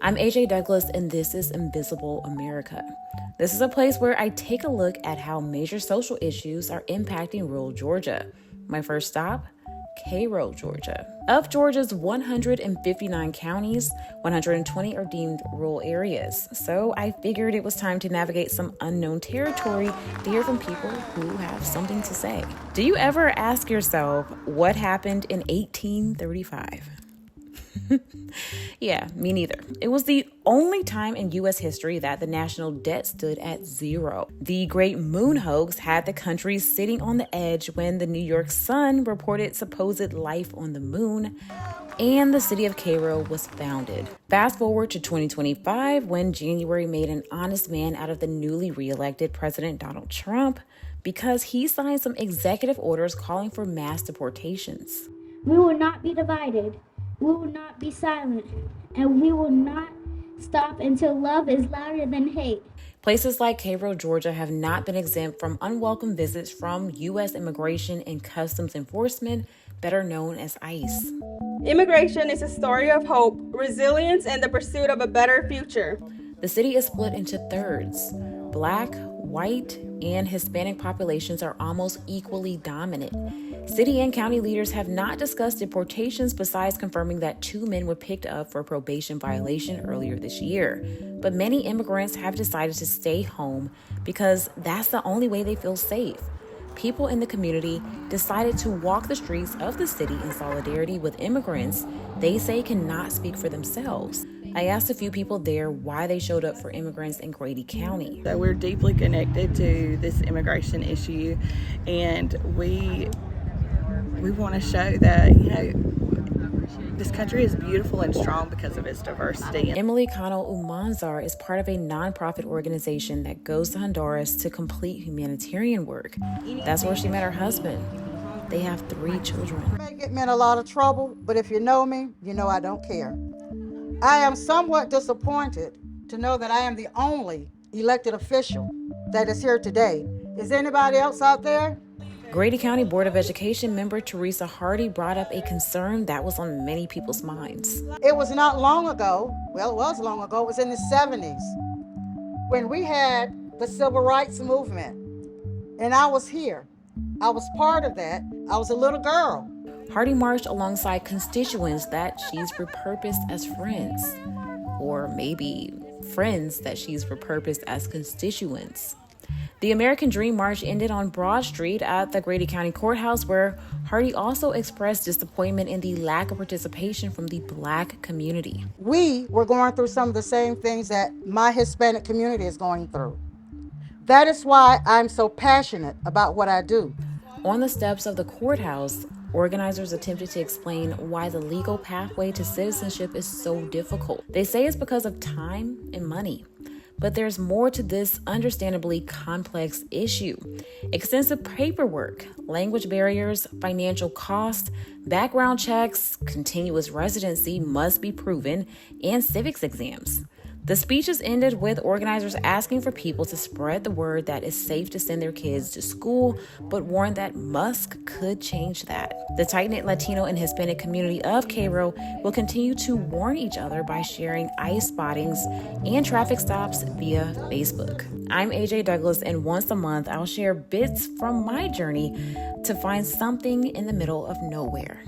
I'm AJ Douglas, and this is Invisible America. This is a place where I take a look at how major social issues are impacting rural Georgia. My first stop, Cairo, Georgia. Of Georgia's 159 counties, 120 are deemed rural areas. So I figured it was time to navigate some unknown territory to hear from people who have something to say. Do you ever ask yourself what happened in 1835? Yeah, me neither. It was the only time in U.S. history that the national debt stood at zero. The Great Moon Hoax had the country sitting on the edge when the New York Sun reported supposed life on the moon, and the city of Cairo was founded. Fast forward to 2025, when January made an honest man out of the newly reelected President Donald Trump because he signed some executive orders calling for mass deportations. We will not be divided. We will not be silent, and we will not stop until love is louder than hate. Places like Cairo, Georgia have not been exempt from unwelcome visits from U.S. Immigration and Customs Enforcement, better known as ICE. Immigration is a story of hope, resilience, and the pursuit of a better future. The city is split into thirds. Black, white, and Hispanic populations are almost equally dominant. City and county leaders have not discussed deportations besides confirming that 2 men were picked up for a probation violation earlier this year. But many immigrants have decided to stay home because that's the only way they feel safe. People in the community decided to walk the streets of the city in solidarity with immigrants they say cannot speak for themselves. I asked a few people there why they showed up for immigrants in Grady County. So we're deeply connected to this immigration issue, and we want to show that, this country is beautiful and strong because of its diversity. Emily Connell Umanzar is part of a nonprofit organization that goes to Honduras to complete humanitarian work. That's where she met her husband. They have 3 children. It may get me in a lot of trouble, but if you know me, you know I don't care. I am somewhat disappointed to know that I am the only elected official that is here today. Is anybody else out there? Grady County Board of Education member Teresa Hardy brought up a concern that was on many people's minds. It was not long ago, well, it was long ago, it was in the 70s, when we had the Civil Rights Movement, and I was here. I was part of that. I was a little girl. Hardy marched alongside constituents that she's repurposed as friends, or maybe friends that she's repurposed as constituents. The American Dream March ended on Broad Street at the Grady County Courthouse, where Hardy also expressed disappointment in the lack of participation from the Black community. We were going through some of the same things that my Hispanic community is going through. That is why I'm so passionate about what I do. On the steps of the courthouse, organizers attempted to explain why the legal pathway to citizenship is so difficult. They say it's because of time and money. But there's more to this understandably complex issue. Extensive paperwork, language barriers, financial costs, background checks, continuous residency must be proven, and civics exams. The speeches ended with organizers asking for people to spread the word that it's safe to send their kids to school, but warned that Musk could change that. The tight-knit Latino and Hispanic community of Cairo will continue to warn each other by sharing ICE spottings and traffic stops via Facebook. I'm AJ Douglas, and once a month I'll share bits from my journey to find something in the middle of nowhere.